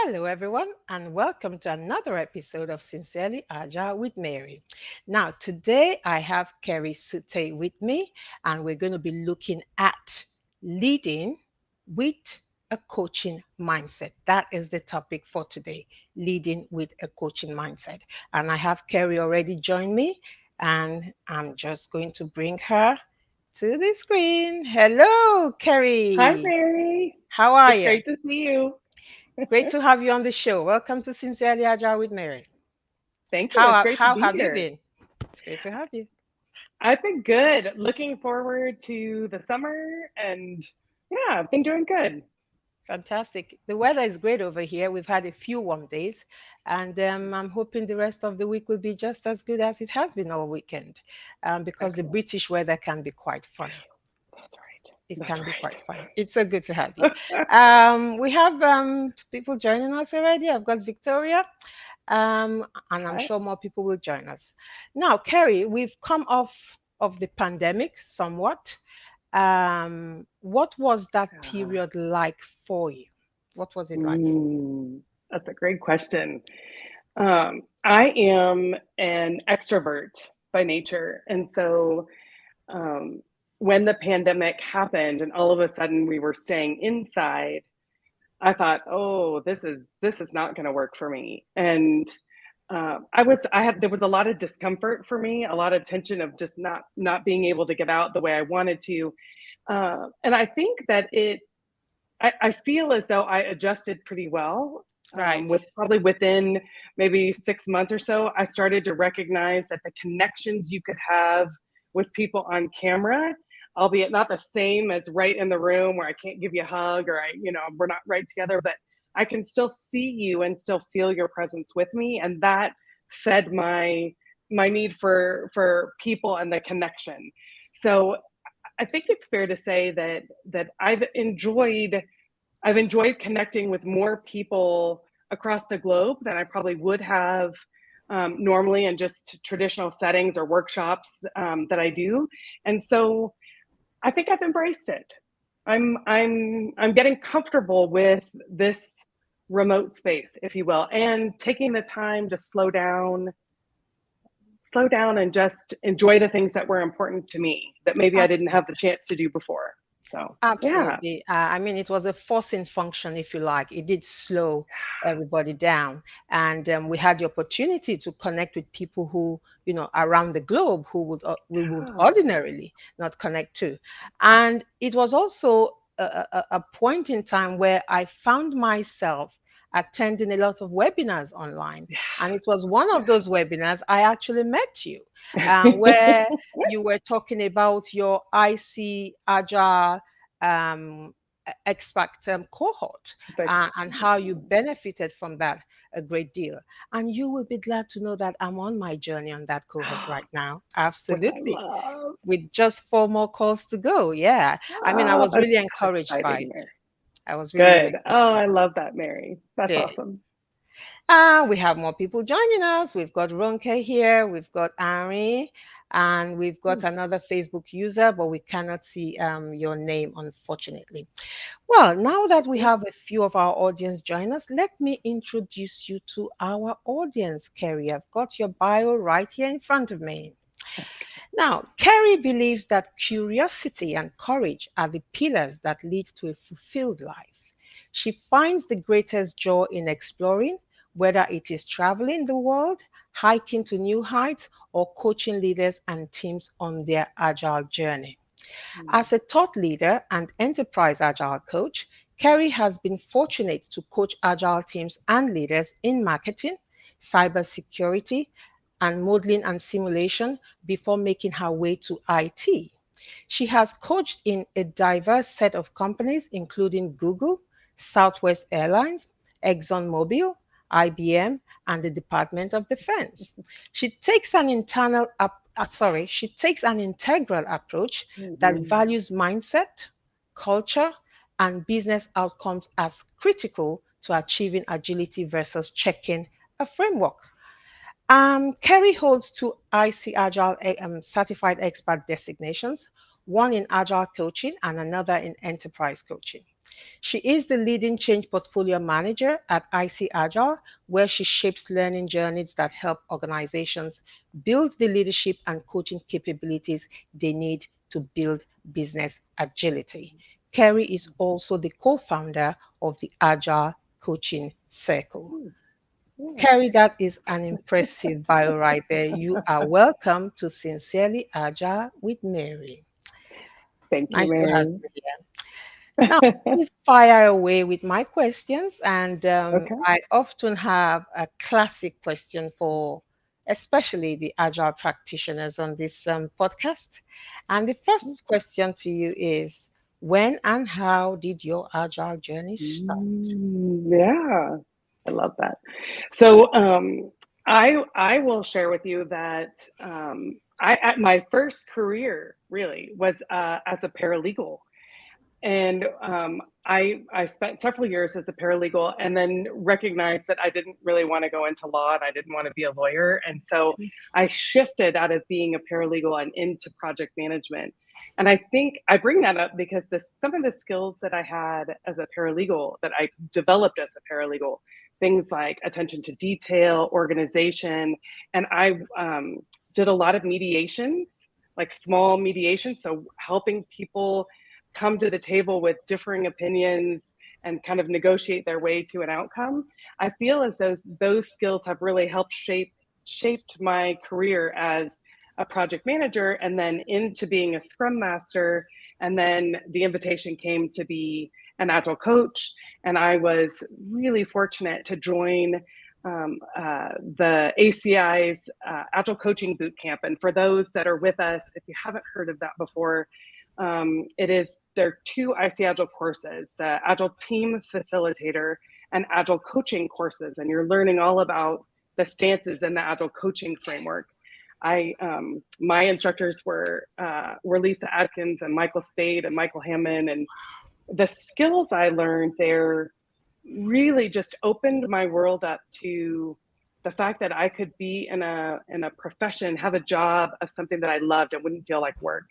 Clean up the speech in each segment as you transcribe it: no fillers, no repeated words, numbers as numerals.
Hello, everyone, and welcome to another episode of Sincerely Agile with Mary. Now, today I have Kerri Sutey with me, and we're going to be looking at leading with a coaching mindset. That is the topic for today, leading with a coaching mindset. And I have Kerri already joined me, and I'm just going to bring her to the screen. Hello, Hi, Kerri. Mary. How are It's you? great to see you. Great to have you on the show. Welcome to Sincerely Agile with Mary. Thank you. How It's ha- great to how be have you here. been? It's great to have you. I've been good. Looking forward to the summer and yeah, I've been doing good. Fantastic. The weather is great over here. We've had a few warm days, and I'm hoping the rest of the week will be just as good as it has been all weekend, because the Excellent. British weather can be quite funny. That's right. It That's can be quite right. funny. It's so good to have you. We have people joining us already. I've got Victoria, and I'm Okay. sure more people will join us. Now, Kerri, we've come off of the pandemic somewhat. What was that Yeah. period like for you? What was it like for you? That's a great question. I am an extrovert by nature. And so um, when the pandemic happened and all of a sudden we were staying inside, I thought, oh, this is not going to work for me. And there was a lot of discomfort for me, a lot of tension of just not being able to get out the way I wanted to. And I think that I feel as though I adjusted pretty well. Right. With probably within maybe 6 months or so, I started to recognize that the connections you could have with people on camera, albeit not the same as right in the room where I can't give you a hug or we're not right together, but I can still see you and still feel your presence with me, and that fed my need for people and the connection. So I think it's fair to say that I've enjoyed connecting with more people across the globe than I probably would have normally in just traditional settings or workshops that I do. And so I think I've embraced it. I'm getting comfortable with this remote space, if you will, and taking the time to slow down and just enjoy the things that were important to me that maybe I didn't have the Absolutely. chance to do before. So yeah. Absolutely. I mean, it was a forcing function, if you like. It did slow everybody down. And we had the opportunity to connect with people who, around the globe who we would Yeah. ordinarily not connect to. And it was also a point in time where I found myself attending a lot of webinars online. And it was one of those webinars I actually met you, where you were talking about your IC Agile um, expert cohort, But and how you benefited from that a great deal. And you will be glad to know that I'm on my journey on that cohort right now. which I Absolutely. love. With just four more calls to go. Yeah. I mean, I Oh, was that's really so encouraged by exciting, it. Mary. I was really, really Good. Oh, encouraged by I love that, Mary. That's it. awesome. We have more people joining us. We've got Ronke here, we've got Ari, and we've got another Facebook user, but we cannot see your name, unfortunately. Well, now that we Okay. have a few of our audience join us, let me introduce you to our audience, Kerri. I've got your bio right here in front of me. Now, Kerri believes that curiosity and courage are the pillars that lead to a fulfilled life. She finds the greatest joy in exploring, whether it is traveling the world, hiking to new heights, or coaching leaders and teams on their agile journey. Mm. As a thought leader and enterprise agile coach, Kerri has been fortunate to coach agile teams and leaders in marketing, cybersecurity, and modeling and simulation before making her way to IT. She has coached in a diverse set of companies, including Google, Southwest Airlines, ExxonMobil, IBM, and the Department of Defense. She takes an integral approach that Mhm. values mindset, culture, and business outcomes as critical to achieving agility versus checking a framework. Kerri holds two ICAgile certified expert designations, one in agile coaching and another in enterprise coaching. She is the leading change portfolio manager at ICAgile, where she shapes learning journeys that help organizations build the leadership and coaching capabilities they need to build business agility. Kerri is also the co founder of the Agile Coaching Circle. Hmm, yeah. Kerri, that is an impressive bio right there. You are welcome to Sincerely Agile with Mary. Thank you, Nice to have Mary. you here. Now, let me fire away with my questions. And Okay. I often have a classic question for especially the Agile practitioners on this podcast. And the first question to you is, when and how did your Agile journey start? Yeah, I love that. So I will share with you that I at my first career really was as a paralegal. And I spent several years as a paralegal and then recognized that I didn't really want to go into law and I didn't want to be a lawyer. And so I shifted out of being a paralegal and into project management. And I think I bring that up because some of the skills that I had as a paralegal that I developed as a paralegal, things like attention to detail, organization, and I did a lot of mediations, like small mediations. So helping people come to the table with differing opinions and kind of negotiate their way to an outcome. I feel as those skills have really helped shaped my career as a project manager and then into being a scrum master. And then the invitation came to be an agile coach. And I was really fortunate to join the ACI's Agile Coaching Boot Camp. And for those that are with us, if you haven't heard of that before, there are two ICAgile courses, the Agile Team Facilitator and Agile Coaching courses, and you're learning all about the stances in the Agile Coaching framework. My instructors were Lisa Adkins and Michael Spade and Michael Hammond, and the skills I learned there really just opened my world up to the fact that I could be in a profession, have a job of something that I loved and wouldn't feel like work.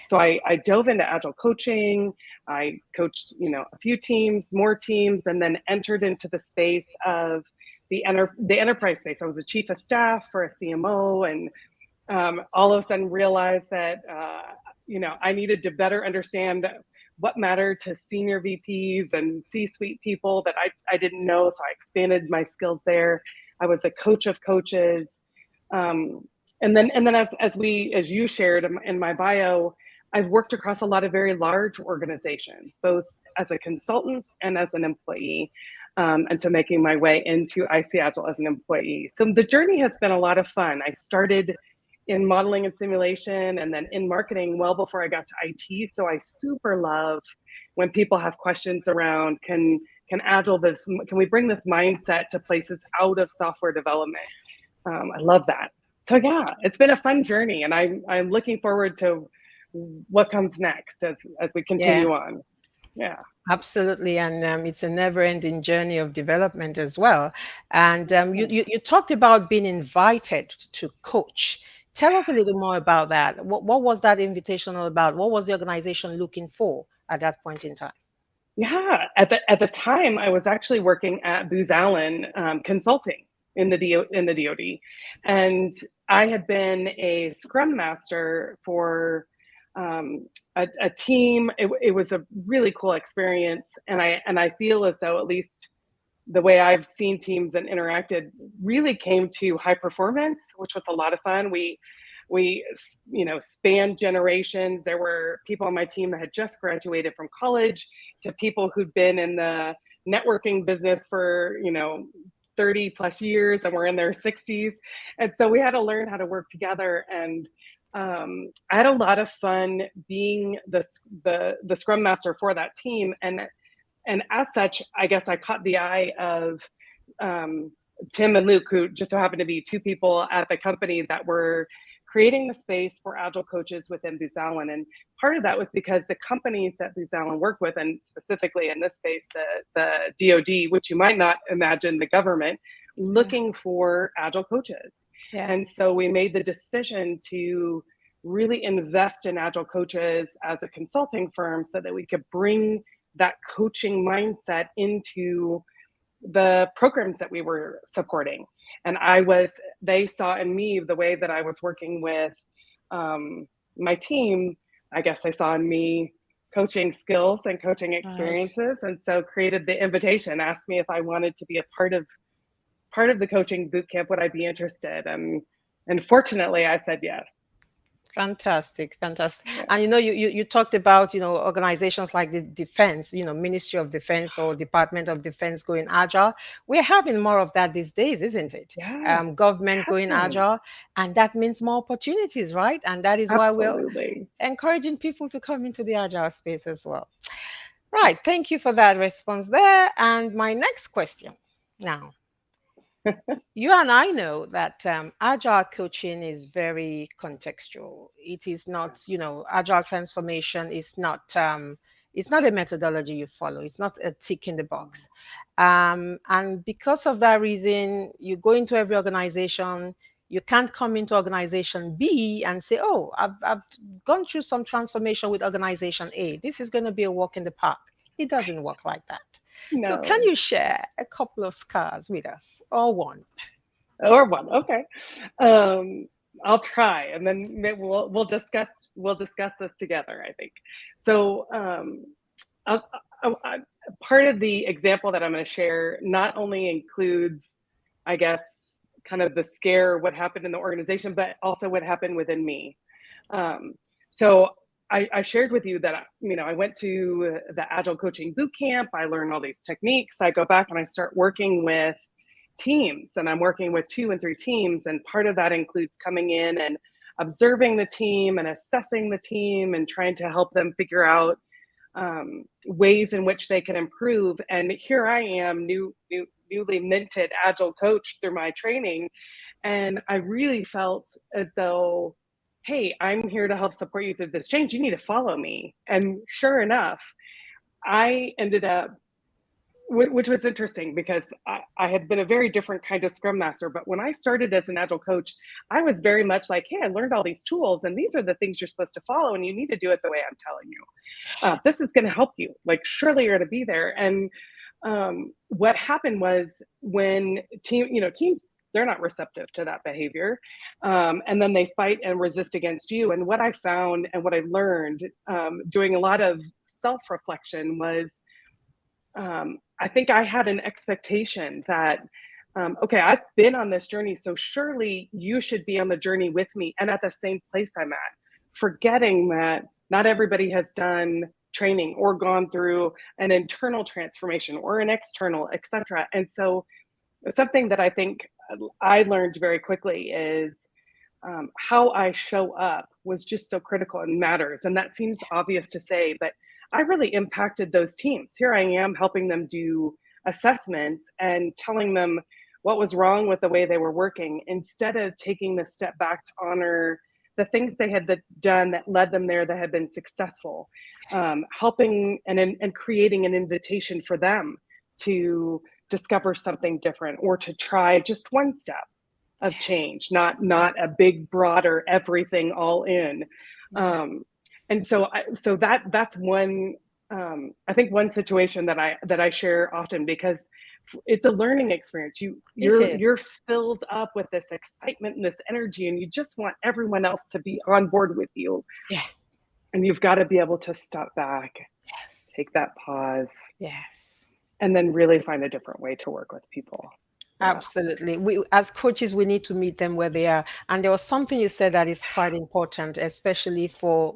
So I dove into agile coaching. I coached, a few teams, more teams, and then entered into the space of the enterprise space. I was a chief of staff for a CMO, and all of a sudden realized that I needed to better understand what mattered to senior VPs and C-suite people that I didn't know. So I expanded my skills there. I was a coach of coaches. And then as you shared in my bio, I've worked across a lot of very large organizations, both as a consultant and as an employee, until making my way into ICAgile as an employee. So the journey has been a lot of fun. I started in modeling and simulation and then in marketing well before I got to IT. So I super love when people have questions around can we bring this mindset to places out of software development? I love that. So yeah, it's been a fun journey, and I'm looking forward to what comes next as we Yeah. continue on. Yeah. Absolutely, and it's a never-ending journey of development as well. And you talked about being invited to coach. Tell us a little more about that. What was that invitation all about? What was the organization looking for at that point in time? Yeah, at the time, I was actually working at Booz Allen Consulting in the DoD, and I had been a Scrum Master for a team. It was a really cool experience, and I feel as though at least the way I've seen teams and interacted really came to high performance, which was a lot of fun. We spanned generations. There were people on my team that had just graduated from college to people who'd been in the networking business for 30 plus years and were in their 60s, and so we had to learn how to work together. And I had a lot of fun being the scrum master for that team, and as such, I guess I caught the eye of Tim and Luke, who just so happened to be two people at the company that were creating the space for agile coaches within Booz Allen. And part of that was because the companies that Booz Allen work with, and specifically in this space, the DoD, which you might not imagine the government, Yeah. looking for agile coaches. Yeah. And so we made the decision to really invest in agile coaches as a consulting firm so that we could bring that coaching mindset into the programs that we were supporting. And they saw in me the way that I was working with my team. I guess they saw in me coaching skills and coaching Right. experiences, and so created the invitation, asked me if I wanted to be a part of the coaching boot camp, would I be interested? And fortunately I said yes. Fantastic, fantastic. Yeah. And you talked about, organizations like the defense, Ministry of Defense or Department of Defense going agile. We're having more of that these days, isn't it? Yeah. Government going Definitely. agile, and that means more opportunities, right? And that is why we're Absolutely. encouraging people to come into the agile space as well. Right. Thank you for that response there. And my next question now, you and I know that agile coaching is very contextual. It is not, agile transformation is not it's not a methodology you follow. It's not a tick in the box. And because of that reason, you go into every organization. You can't come into organization B and say, "Oh, I've gone through some transformation with organization A. This is going to be a walk in the park." It doesn't work like that. So, can No. you share a couple of scars with us, or one? Or one. Okay. Um, I'll try, and then maybe we'll discuss this together, I think. So, I'll, part of the example that I'm going to share not only includes, I guess, kind of the scare, what happened in the organization, but also what happened within me. Um, so I shared with you that I went to the Agile coaching boot camp. I learned all these techniques. I go back and I start working with teams, and I'm working with 2 and 3 teams. And part of that includes coming in and observing the team and assessing the team and trying to help them figure out ways in which they can improve. And here I am, newly minted agile coach through my training, and I really felt as though, hey, I'm here to help support you through this change. You need to follow me. And sure enough, I ended up, which was interesting because I had been a very different kind of scrum master. But when I started as an agile coach, I was very much like, hey, I learned all these tools, and these are the things you're supposed to follow, and you need to do it the way I'm telling you. This is going to help you. Like, surely you're going to be there. And what happened was, when teams, they're not receptive to that behavior, and then they fight and resist against you. And what I found and what I learned, doing a lot of self-reflection, was I think I had an expectation that, okay, I've been on this journey, so surely you should be on the journey with me and at the same place I'm at, forgetting that not everybody has done training or gone through an internal transformation or an external, etc. And so something that I think I learned very quickly is, how I show up was just so critical and matters. And that seems obvious to say, but I really impacted those teams. Here I am helping them do assessments and telling them what was wrong with the way they were working, instead of taking the step back to honor the things they had done that led them there, that had been successful, helping and creating an invitation for them to discover something different or to try just one step of change, not a big, broader everything all in. Um, and so that's one, I think, one situation that I share often, because it's a learning experience. It You're is. you're filled up with this excitement and this energy, and you just want everyone else to be on board with you. Yeah. And you've got to be able to step back, Yes. take that pause, Yes. and then really find a different way to work with people. Yeah. Absolutely. We, as coaches, we need to meet them where they are. And there was something you said that is quite important, especially for,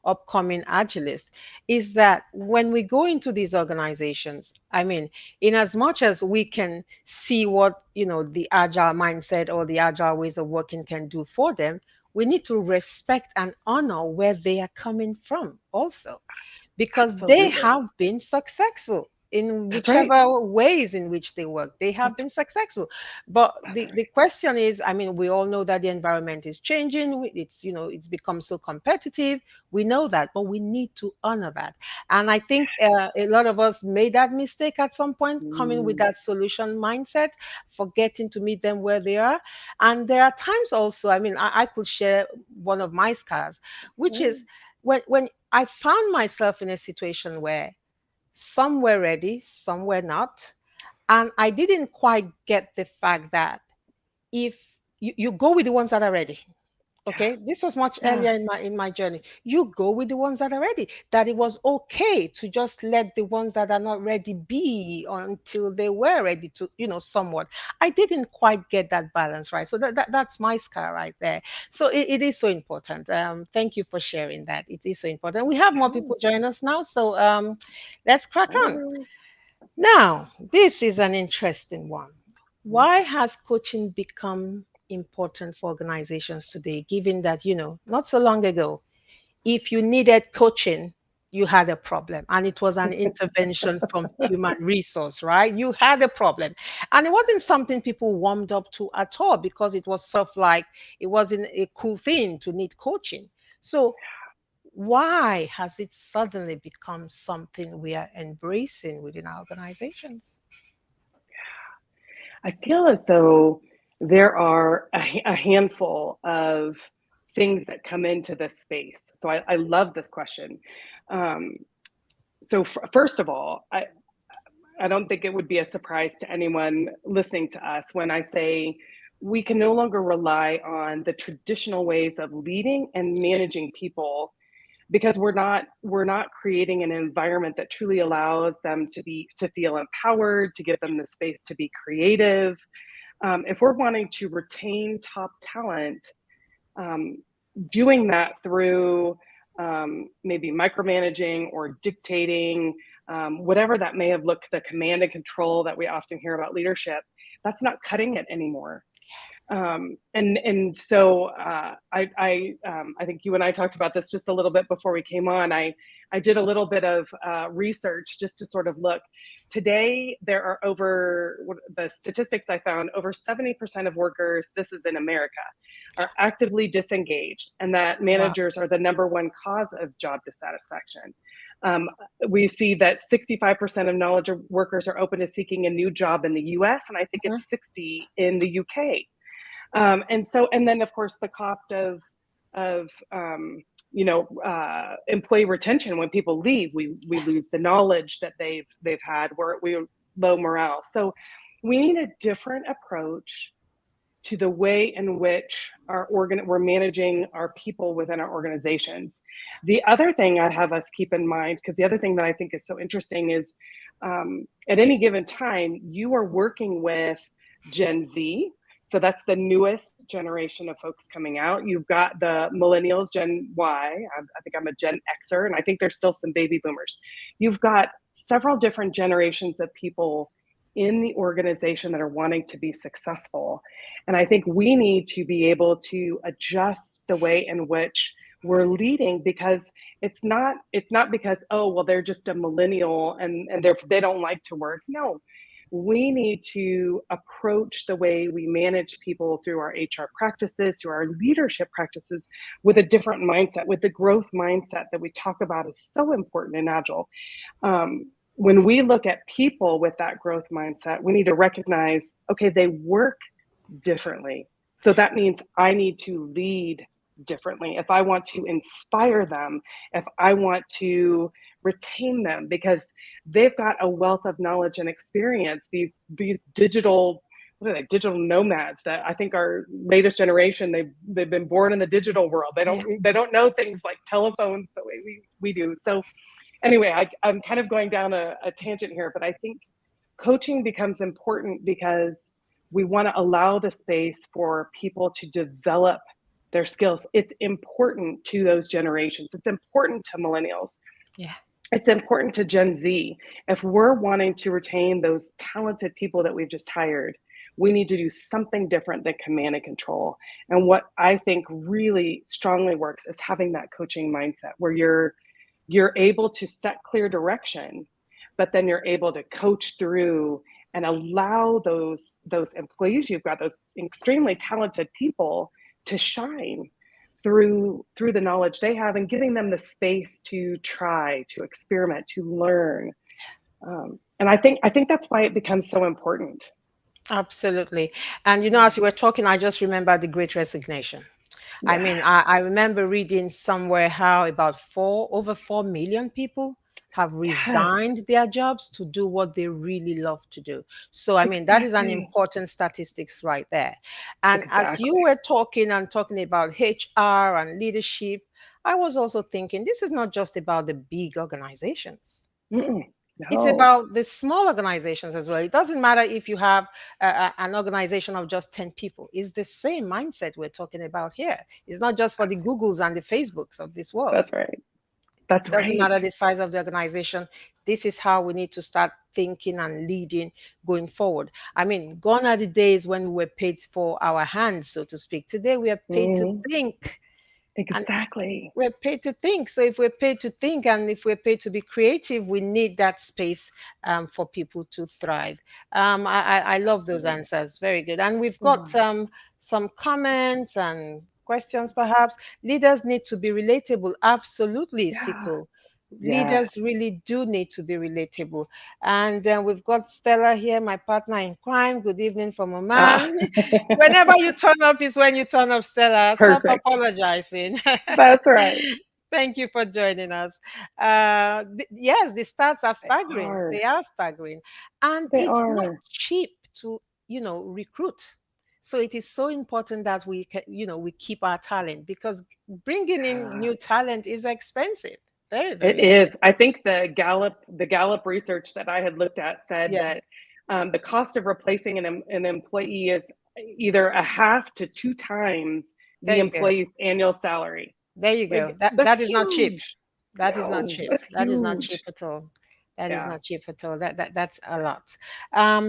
upcoming agilists, is that when we go into these organizations, I mean, in as much as we can see what, the agile mindset or the agile ways of working can do for them, we need to respect and honor where they are coming from also, because they Absolutely. have been successful in That's right. whichever ways in which they work. They have That's been successful. But that's the right. question is, I mean, we all know that the environment is changing. It's, it's become so competitive. We know that, but we need to honor that. And I think a lot of us made that mistake at some point, coming with Mm, that solution mindset, forgetting to meet them where they are. And there are times also, I mean, I could share one of my scars, which yeah. is when I found myself in a situation where Some were ready, some were not. And I didn't quite get the fact that if you go with the ones that are ready. Okay, this was much Yeah. earlier in my journey. You go with the ones that are ready. That it was okay to just let the ones that are not ready be until they were ready to, somewhat. I didn't quite get that balance right. So that's my scar right there. So it is so important. Thank you for sharing that. It is so important. We have more Yeah. people join us now, so let's crack Hi, on. everyone. Now, this is an interesting one. Mhm. Why has coaching become important for organizations today, given that, not so long ago, if you needed coaching, you had a problem and it was an intervention from human resource, right? You had a problem. And it wasn't something people warmed up to at all because it was sort of like it wasn't a cool thing to need coaching. So, why has it suddenly become something we are embracing within our organizations? I feel as though there are a handful of things that come into this space. So I love this question. Um, First of all, I don't think it would be a surprise to anyone listening to us when I say we can no longer rely on the traditional ways of leading and managing people because we're not creating an environment that truly allows them to feel empowered, to give them the space to be creative. If we're wanting to retain top talent, um, doing that through maybe micromanaging or dictating, whatever that may have looked, the command and control that we often hear about leadership, that's not cutting it anymore. I think you and I talked about this just a little bit before we came on. I did a little bit of research just to sort of look. Today, there are the statistics I found, over 70% of workers, this is in America, are actively disengaged, and that Wow. managers are the number one cause of job dissatisfaction. Um, we see that 65% of knowledge workers are open to seeking a new job in the US, and I think Mhm. it's 60 in the UK. And then of course the cost of employee retention. When people leave, we lose the knowledge that they've had. We low morale. So we need a different approach to the way in which we're managing our people within our organizations. The other thing I'd have us keep in mind, because the other thing that I think is so interesting is, at any given time, you are working with Gen Z. So that's the newest generation of folks coming out. You've got the millennials, Gen Y. I think I'm a Gen Xer, and I think there's still some baby boomers. You've got several different generations of people in the organization that are wanting to be successful. And I think we need to be able to adjust the way in which we're leading, because it's not because, oh well, they're just a millennial and they don't like to work. No, we need to approach the way we manage people through our HR practices, through our leadership practices, with a different mindset, with the growth mindset that we talk about is so important in Agile. When we look at people with that growth mindset, we need to recognize, okay, they work differently. So that means I need to lead differently. If I want to inspire them, if I want to retain them, because they've got a wealth of knowledge and experience, these digital, what are they, digital nomads that I think our latest generation, they've been born in the digital world. Yeah. They don't know things like telephones the way we do. So anyway, I'm kind of going down a tangent here, but I think coaching becomes important because we want to allow the space for people to develop their skills. It's important to those generations. It's important to millennials. Yeah. It's important to Gen Z. If we're wanting to retain those talented people that we've just hired, we need to do something different than command and control. And what I think really strongly works is having that coaching mindset where you're able to set clear direction, but then you're able to coach through and allow those employees, you've got those extremely talented people, to shine through the knowledge they have, and giving them the space to try, to experiment, to learn. And I think that's why it becomes so important. Absolutely. And Yeah. as you were talking, I just remember the Great Resignation. I Yeah. mean, I remember reading somewhere how about over 4 million people have Yes, resigned their jobs to do what they really love to do. So, I mean, that is an exactly. important statistics right there. And as you Exactly. were talking and talking about HR and leadership, I was also thinking this is not just about the big organizations. Mm-mm. It's No, about the small organizations as well. It doesn't matter if you have an organization of just 10 people. It's the same mindset we're talking about here. It's not just for the Googles and the Facebooks of this world. that's right. That's It doesn't right. matter the size of the organization. This is how we need to start thinking and leading going forward. I mean, gone are the days when we were paid for our hands, so to speak. Today we are paid to Mm, think. And exactly. we're paid to think. So if we're paid to think and if we're paid to be creative, we need that space for people to thrive. I love those Absolutely. answers. Very good. And we've got Mm, some comments and questions perhaps. Leaders need to be relatable. Absolutely, yeah. Siko. Yes. Leaders really do need to be relatable. And then we've got Stella here, my partner in crime. Good evening from Ah, Oman. Whenever you turn up is when you turn up, Stella. Stop perfect. apologizing. That's right. Thank you for joining us. Yes, the stats are They staggering. are. They are staggering. And They it's not are. cheap to, recruit. So it is so important that we keep our talent because bringing in Yeah. new talent is expensive. Very, It very is. I expensive. think the Gallup research that I had looked at said Yeah, that the cost of replacing an employee is either a half to two times there the you go. employee's annual salary. There you Like go. That that's that is not cheap. huge. That is not No, cheap. that's That is not cheap huge. at all. That is Yeah. not cheap at all. That's a lot.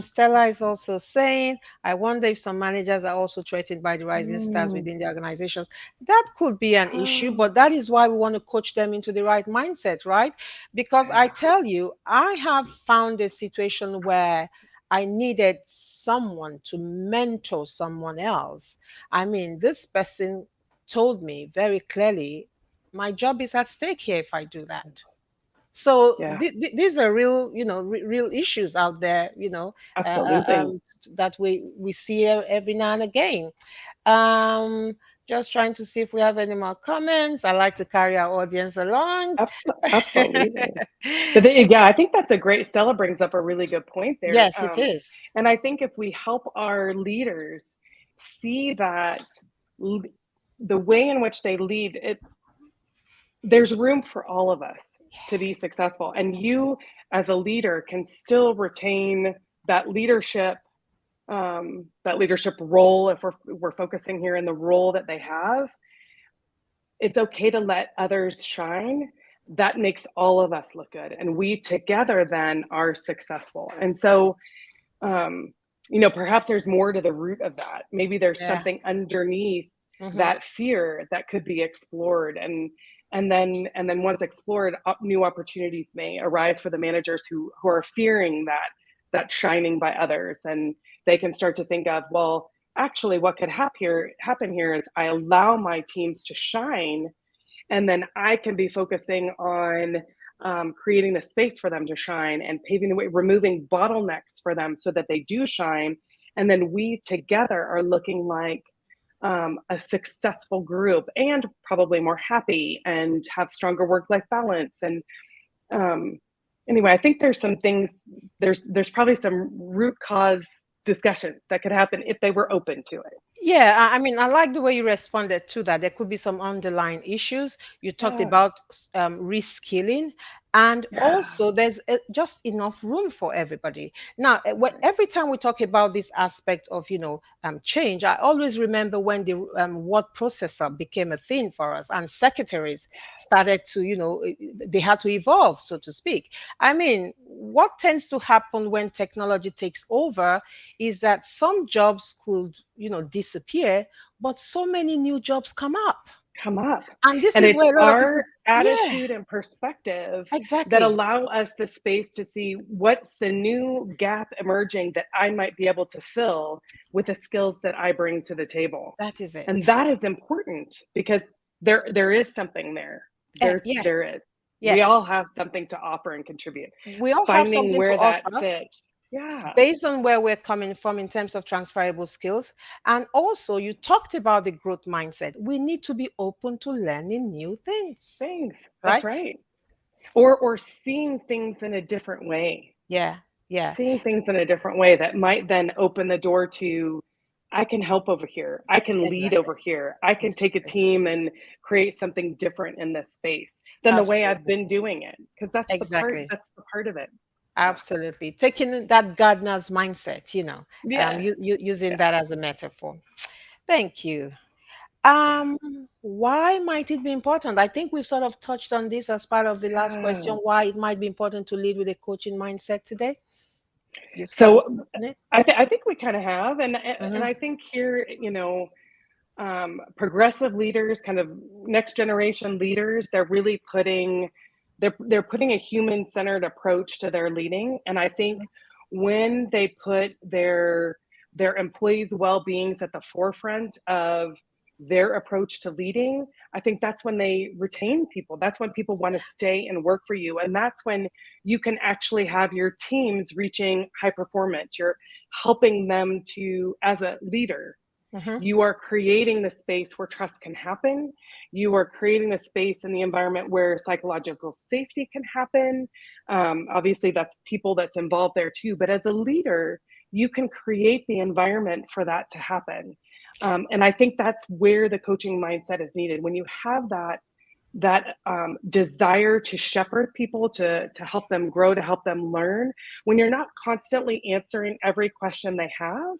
Stella is also saying, I wonder if some managers are also threatened by the rising stars Mm. within the organizations. That could be an issue, Oh, but that is why we want to coach them into the right mindset, right? Because I yeah. tell you, I have found a situation where I needed someone to mentor someone else. I mean, this person told me very clearly, my job is at stake here if I do that. So Yeah. these are real, real issues out there, Absolutely. that we see every now and again. Um, just trying to see if we have any more comments. I like to carry our audience along. Absolutely. But yeah, I think that's a great. Stella brings up a really good point there. Yes, it is. And I think if we help our leaders see that the way in which they lead, there's room for all of us to be successful, and you as a leader can still retain that leadership role. If we're focusing here in the role that they have, it's okay to let others shine. That makes all of us look good, and we together then are successful. And so um, perhaps there's more to the root of that. Maybe there's Yeah. something underneath Hmm. that fear that could be explored, and then once explored, new opportunities may arise for the managers who are fearing that shining by others, and they can start to think of, well, actually, what could happen here is I allow my teams to shine, and then I can be focusing on creating the space for them to shine and paving the way, removing bottlenecks for them so that they do shine. And then we together are looking like a successful group, and probably more happy and have stronger work-life balance. And um, anyway, I think there's some things, there's probably some root cause discussions that could happen if they were open to it. Yeah, I mean, I like the way you responded to that. There could be some underlying issues. You talked Yeah. about reskilling, and Yeah. also there's just enough room for everybody. Now, That's right. every time we talk about this aspect of, change, I always remember when the word processor became a thing for us, and secretaries started to, they had to evolve, so to speak. I mean, what tends to happen when technology takes over is that some jobs could, disappear, but so many new jobs come up. Come up. And this And is it's where a lot of our people, yeah, attitude and perspective that exactly. allow us the space to see what's the new gap emerging that I might be able to fill with the skills that I bring to the table. That is it. And that is important because there is something there. Yeah, There is. yeah. We all have something to offer and contribute. We all have Finding something to where that offer fits. Yeah. based on where we're coming from in terms of transferable skills. And also, you talked about the growth mindset. We need to be open to learning new things, Thanks. That's right? right. or seeing things in a different way, Yeah. Yeah. seeing things in a different way that might then open the door to, I can help over here, I can lead Exactly. over here, I can take a Exactly. team and create something different in this space than the way I've Absolutely. been doing it, because Exactly. that's the part of it. Yeah. Absolutely. Taking that gardener's mindset, Yes. using Yes. that as a metaphor. Thank you. Yeah. Why might it be important? I think we've sort of touched on this as part of the last question, Yeah. why it might be important to lead with a coaching mindset today. You've sort of So touched on it. I think we kind of have, and Mm-hmm. I think here, progressive leaders, kind of next generation leaders, they're putting a human centered approach to their leading, and I think when they put their employees' well beings at the forefront of their approach to leading, I think that's when they retain people. That's when people want to stay and work for you, and that's when you can actually have your teams reaching high performance. You're helping them to, as a leader, Mm-hmm. you are creating the space where trust can happen. You are creating the space in the environment where psychological safety can happen. Obviously, that's people that's involved there too. But as a leader, you can create the environment for that to happen. And I think that's where the coaching mindset is needed. When you have that desire to shepherd people, to help them grow, to help them learn, when you're not constantly answering every question they have,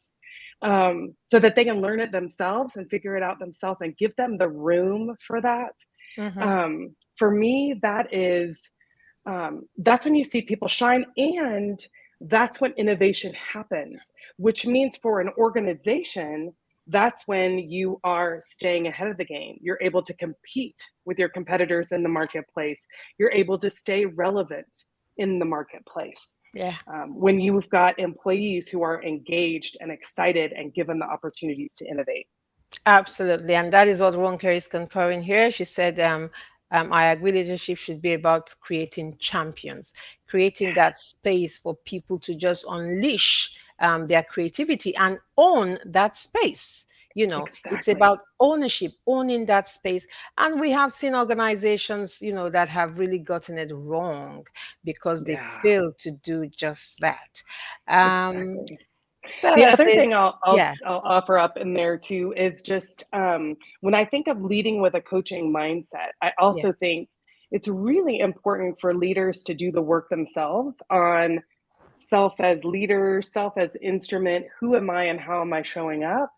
so that they can learn it themselves and figure it out themselves and give them the room for that. Mm-hmm. For me, that's when you see people shine, and that's when innovation happens, which means for an organization, that's when you are staying ahead of the game. You're able to compete with your competitors in the marketplace. You're able to stay relevant in the marketplace. Yeah. When you've got employees who are engaged and excited and given the opportunities to innovate. Absolutely. And that is what Ron Kerry is concurring here. She said, I agree leadership should be about creating champions, creating that space for people to just unleash their creativity and own that space. It's Exactly. about ownership, owning that space. And we have seen organizations, that have really gotten it wrong because they Yeah, fail to do just that. Um, exactly. The Sarah other says, thing yeah, I'll offer up in there too is just, when I think of leading with a coaching mindset, I yeah. also think it's really important for leaders to do the work themselves on self as leader, self as instrument. Who am I and how am I showing up?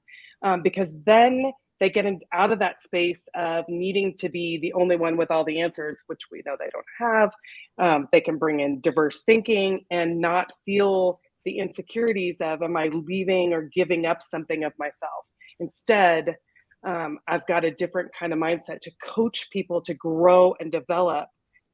Because then they get out of that space of needing to be the only one with all the answers, which we know they don't have. They can bring in diverse thinking and not feel the insecurities of, am I leaving or giving up something of myself? Instead, I've got a different kind of mindset to coach people to grow and develop,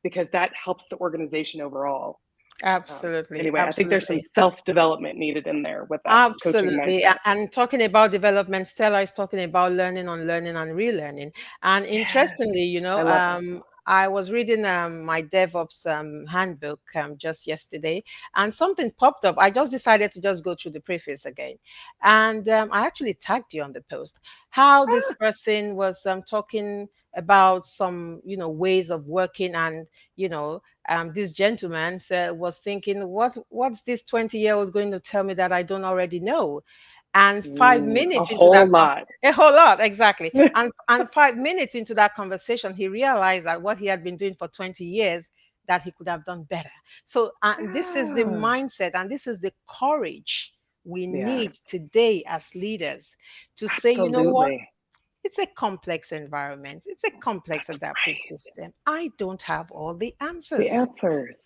because that helps the organization overall. Absolutely, Anyway, I think there's some absolutely, self development needed in there with that coaching absolutely. mindset. And talking about development, Stella is talking about learning, unlearning, and relearning. And Yes, interestingly, I love that stuff. I was reading my DevOps handbook just yesterday, and something popped up. I just decided to just go through the preface again, and I actually tagged you on the post. How this Ah, person was talking about some, ways of working, and this gentleman said, was thinking, what's this 20-year-old going to tell me that I don't already know? And five a minutes into whole that, lot. a whole lot, exactly. And 5 minutes into that conversation, he realized that what he had been doing for 20 years, that he could have done better. So, and this is the Yeah. mindset, and this is the courage we need Yes, today as leaders to say, you know what? absolutely. It's a complex environment. It's a complex That's adaptive right. system. I don't have all the The answers. answers.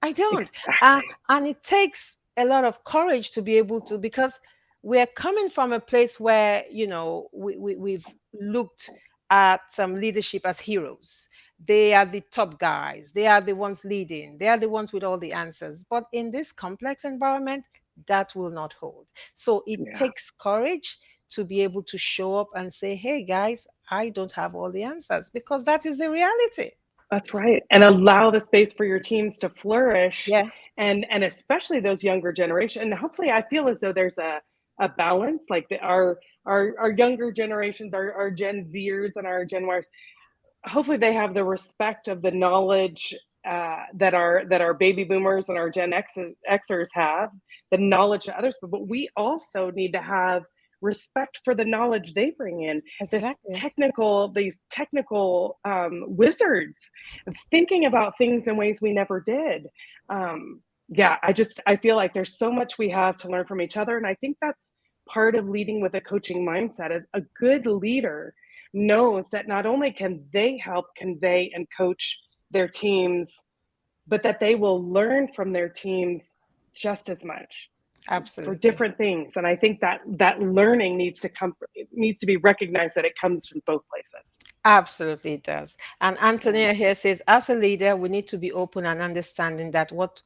I don't. Exactly. And it takes a lot of courage to be able to, because we're coming from a place where, we've looked at some leadership as heroes. They are the top guys. They are the ones leading. They are the ones with all the answers. But in this complex environment, that will not hold. So it Yeah. takes courage to be able to show up and say, hey, guys, I don't have all the answers, because that is the reality. That's right. And allow the space for your teams to flourish, Yeah. and especially those younger generation. And hopefully I feel as though there's a balance, like our younger generations, our Gen Zers and our Gen Ys, hopefully they have the respect of the knowledge that our baby boomers and our Xers have, the knowledge to others, but we also need to have respect for the knowledge they bring in. Exactly. These technical wizards, thinking about things in ways we never did. Yeah, I feel like there's so much we have to learn from each other, and I think that's part of leading with a coaching mindset. Is a good leader knows that not only can they help convey and coach their teams, but that they will learn from their teams just as much for Absolutely. different things. And I think that learning needs to be recognized, that it comes from both places. Absolutely, it does. And Yeah. Antonia here says, as a leader, we need to be open and understanding that what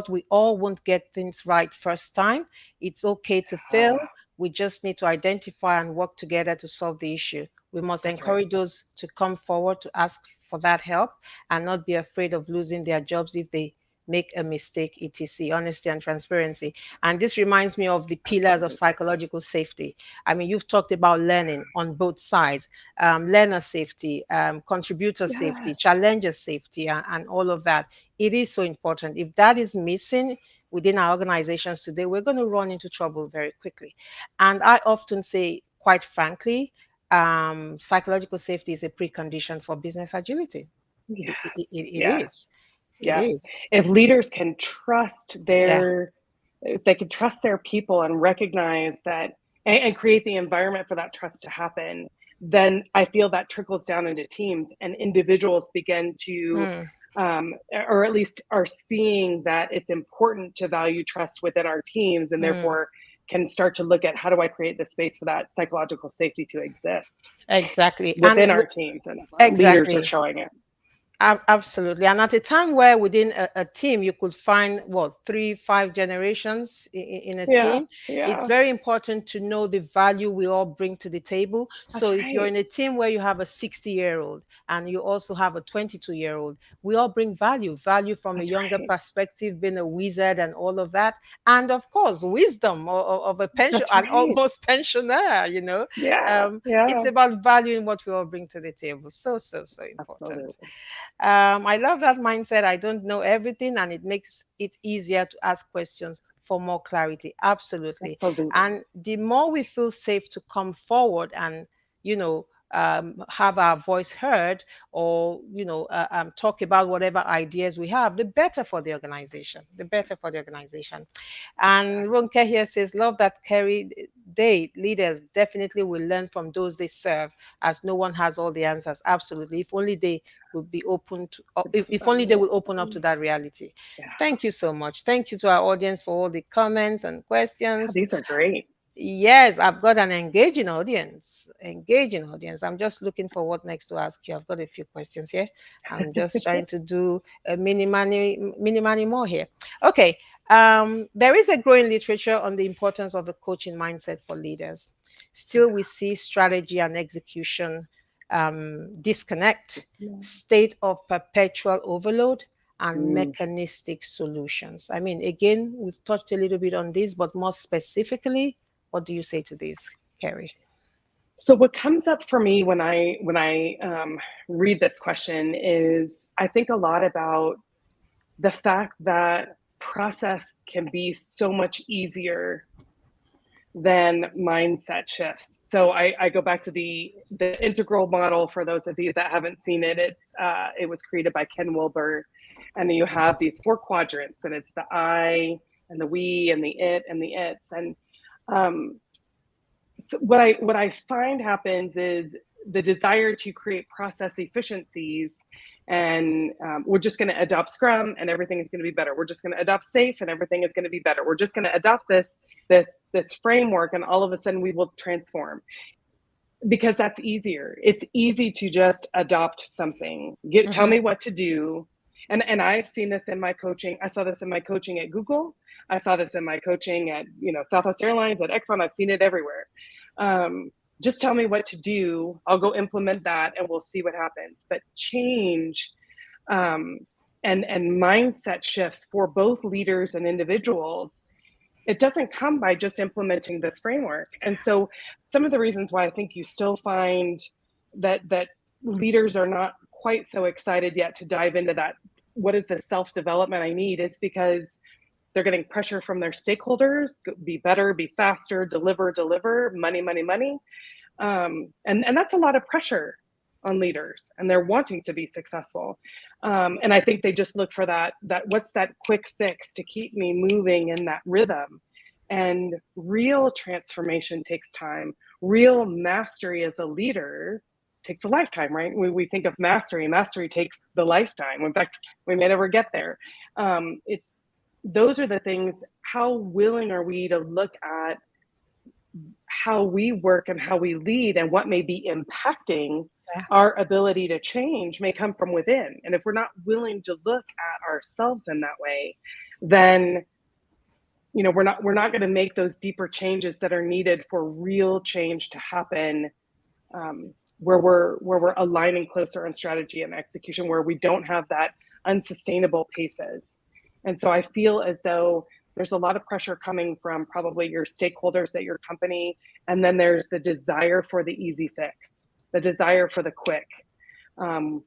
we all won't get things right first time. It's okay to fail. We just need to identify and work together to solve the issue. We must That's right. encourage those to come forward to ask for that help and not be afraid of losing their jobs if they make a mistake, etc. Honesty and transparency. And this reminds me of the pillars of Absolutely. psychological safety. I mean, you've talked about learning on both sides, learner safety, contributor safety, Yes. challenger safety, and all of that. It is so important. If that is missing within our organizations today, we're going to run into trouble very quickly. And I often say, quite frankly, psychological safety is a precondition for business agility. Yes. It Yes. is. It Yes. is. If leaders can trust Yeah. their if they can trust their people and recognize that, and create the environment for that trust to happen, then I feel that trickles down into teams, and individuals begin to, Mm, or at least are seeing that it's important to value trust within our teams, and mm. therefore can start to look at, how do I create the space for that psychological safety to exist Exactly. And within our teams, and leaders are exactly. showing it. Absolutely. And at a time where within a team you could find what, three, five generations in a Yeah, team, it's yeah, very important to know the value we all bring to the table. So that's if you're right. in a team where you have a 60-year-old and you also have a 22-year-old, we all bring value from a That's younger right. perspective, being a wizard and all of that. And of course, wisdom of a pension, That's and right. almost pensioner. Yeah, Um, it's yeah, about valuing what we all bring to the table. So, so, so important. absolutely. I love that mindset. I don't know everything, and it makes it easier to ask questions for more clarity. Absolutely. Absolutely. And the more we feel safe to come forward and, you know, have our voice heard, or, talk about whatever ideas we have, the better for the organization. The better for the organization. And Exactly. Ronke here says, love that, Kerri. They, leaders, definitely will learn from those they serve, as no one has all the answers. Absolutely. If only they will be open to, or if only they will open up to that reality. Yeah, Thank you so much. Thank you to our audience for all the comments and yeah, questions. these are great. Yes, I've got an engaging audience. Engaging audience. I'm just looking for what next to ask you. I've got a few questions here. I'm just trying to do a mini more here. Okay. There is a growing literature on the importance of a coaching mindset for leaders. Yeah, Still, we see strategy and execution disconnect, just, yeah. state of perpetual overload, and Mm. mechanistic solutions. I mean, again, we've touched a little bit on this, but more specifically, what do you say to this, Kerri? So what comes up for me when I read this question is, I think a lot about the fact that process can be so much easier than mindset shifts. So I go back to the integral model. For those of you that haven't seen it, it was created by Ken Wilber, and you have these four quadrants, and it's the I and the we and the it and the its. And um, so what I find happens is the desire to create process efficiencies, and we're just going to adopt Scrum and everything is going to be better. We're just going to adopt Safe and everything is going to be better. We're just going to adopt this framework, and all of a sudden we will transform, because that's easier. It's easy to just adopt something. Tell Mm-hmm. me what to do. And I've seen this in my coaching. I saw this in my coaching at Google. I saw this in my coaching at Southwest Airlines, at Exxon. I've seen it everywhere. Just tell me what to do. I'll go implement that, and we'll see what happens. But change, um, and mindset shifts for both leaders and individuals, it doesn't come by just implementing this framework. And so some of the reasons why I think you still find that leaders are not quite so excited yet to dive into that what is the self-development I need, is because they're getting pressure from their stakeholders, be better, be faster, deliver, money, money, money. And that's a lot of pressure on leaders, and they're wanting to be successful. And I think they just look for that what's that quick fix to keep me moving in that rhythm. And real transformation takes time. Real mastery as a leader takes a lifetime, right? We think of mastery takes the lifetime. In fact, we may never get there. It's those are the things. How willing are we to look at how we work and how we lead, and what may be impacting Yeah. our ability to change may come from within. And if we're not willing to look at ourselves in that way, then we're not going to make those deeper changes that are needed for real change to happen, where we're aligning closer on strategy and execution, where we don't have that unsustainable paces. And so I feel as though there's a lot of pressure coming from probably your stakeholders at your company, and then there's the desire for the easy fix, the desire for the quick. I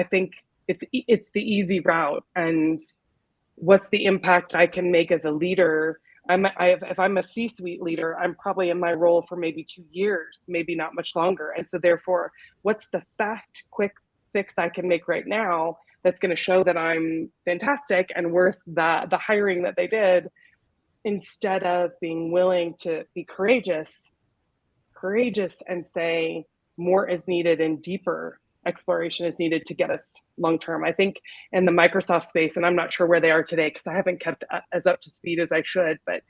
think it's the easy route, and what's the impact I can make as a leader. If I'm a C-suite leader, I'm probably in my role for maybe 2 years, maybe not much longer. And so therefore, what's the fast, quick fix I can make right now that's going to show that I'm fantastic and worth the hiring that they did, instead of being willing to be courageous and say more is needed and deeper exploration is needed to get us long term. I think in the Microsoft space, and I'm not sure where they are today because I haven't kept as up to speed as I should, but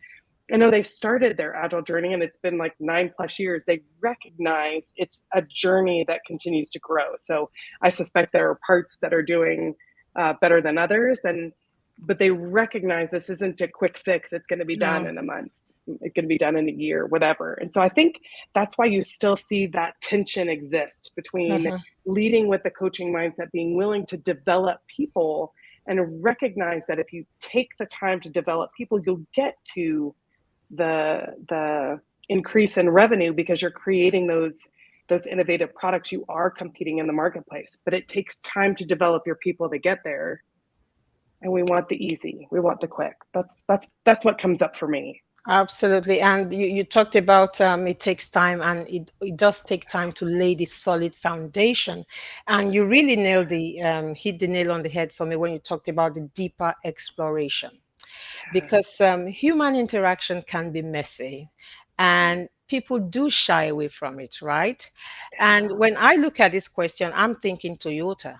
I know they started their Agile journey and it's been like 9+ years. They recognize it's a journey that continues to grow. So I suspect there are parts that are doing better than others, but they recognize this isn't a quick fix. It's going to be done No. in a month. It can be done in a year, whatever. And so I think that's why you still see that tension exist between Mhm. leading with the coaching mindset, being willing to develop people, and recognize that if you take the time to develop people, you'll get to the increase in revenue because you're creating those innovative products. You are competing in the marketplace, but it takes time to develop your people to get there. And we want the easy, we want the quick. That's what comes up for me. Absolutely. And you talked about it takes time, and it does take time to lay this solid foundation. And you really hit the nail on the head for me when you talked about the deeper exploration. Yeah. Because human interaction can be messy and people do shy away from it, right? And when I look at this question, I'm thinking Toyota,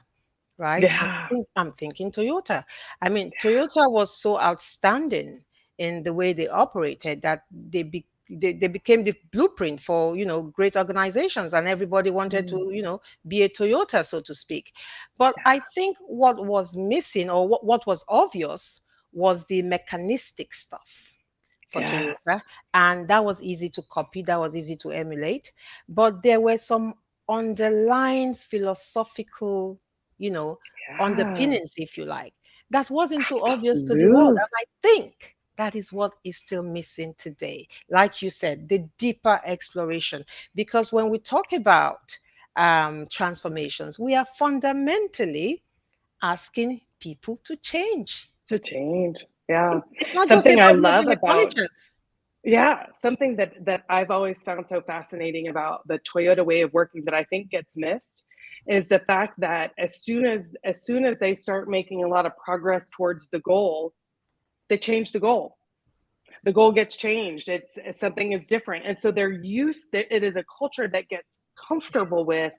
right? Yeah. I'm thinking Toyota. I mean, Toyota was so outstanding in the way they operated that they became the blueprint for great organizations, and everybody wanted Mm. to be a Toyota, so to speak. But I think what was missing, or what was obvious, was the mechanistic stuff for Yes. Toyota. And that was easy to copy, that was easy to emulate. But there were some underlying philosophical, you know, Yeah. underpinnings, if you like, that wasn't so obvious to the world. Absolutely. And I think that is what is still missing today. Like you said, the deeper exploration. Because when we talk about transformations, we are fundamentally asking people to change. To change. Yeah. It's not just Something I about love moving the about furniture. something that I've always found so fascinating about the Toyota way of working that I think gets missed is the fact that as soon as they start making a lot of progress towards the goal, they change the goal. The goal gets changed. It's something is different. And so they're used that it is a culture that gets comfortable with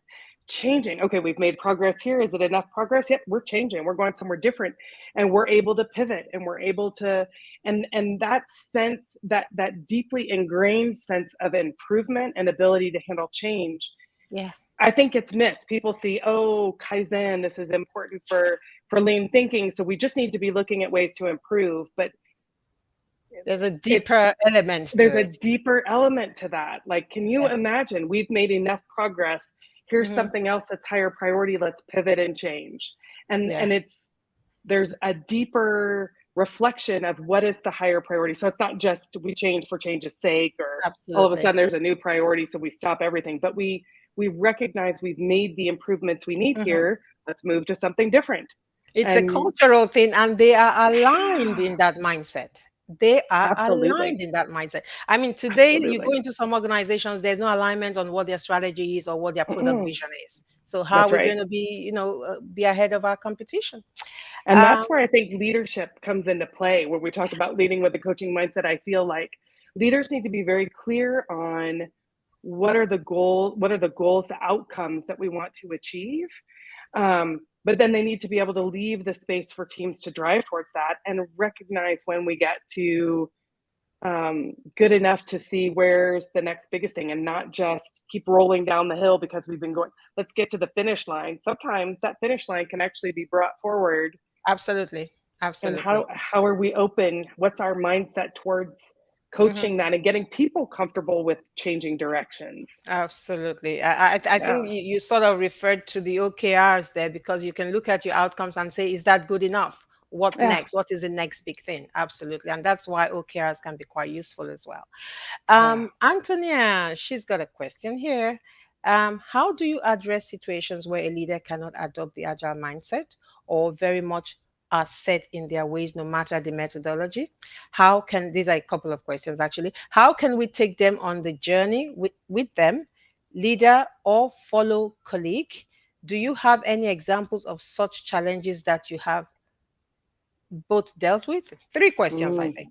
changing. Okay, we've made progress here. Is it enough progress? Yep, we're changing. We're going somewhere different. And we're able to pivot, and we're able to and that sense, that deeply ingrained sense of improvement and ability to handle change, Yeah, I think it's missed. People see, oh, Kaizen, this is important for lean thinking. So we just need to be looking at ways to improve. But there's a it's deeper element to there's a it. deeper element to that. Like, can you Yeah. imagine we've made enough progress? Here's Hmm. something else that's higher priority. Let's pivot and change. And Yeah, and there's a deeper reflection of what is the higher priority. So it's not just we change for change's sake, or all of a absolutely. sudden there's a new priority, so we stop everything. But we recognize we've made the improvements we need Hmm. here. let's move to something different. It's a And cultural thing, and they are aligned yeah, in that mindset. They are aligned absolutely. in that mindset. I mean, today you go Absolutely. into some organizations, there's no alignment on what their strategy is or what their product Mm-mm. vision is. So how are That's we right. going to be, be ahead of our competition? And Um, that's where I think leadership comes into play. When we talk about leading with the coaching mindset, I feel like leaders need to be very clear on what are the goals, the outcomes that we want to achieve. But then they need to be able to leave the space for teams to drive towards that and recognize when we get to good enough to see where's the next biggest thing and not just keep rolling down the hill because we've been going, let's get to the finish line. Sometimes that finish line can actually be brought forward. Absolutely. And Absolutely. how are we open? What's our mindset towards Hmm. coaching that and getting people comfortable with changing directions? Absolutely. I think Yeah. you sort of referred to the OKRs there because you can look at your outcomes and say, is that good enough? What Yeah. next? What is the next big thing? Absolutely. And that's why OKRs can be quite useful as well. Yeah. Antonia, she's got a question here. How do you address situations where a leader cannot adopt the agile mindset or very much are set in their ways no matter the methodology? How can, these are a couple of questions actually, how can we take them on the journey with them, leader or follow colleague? Do you have any examples of such challenges that you have both dealt with? Three questions, I Mm. think.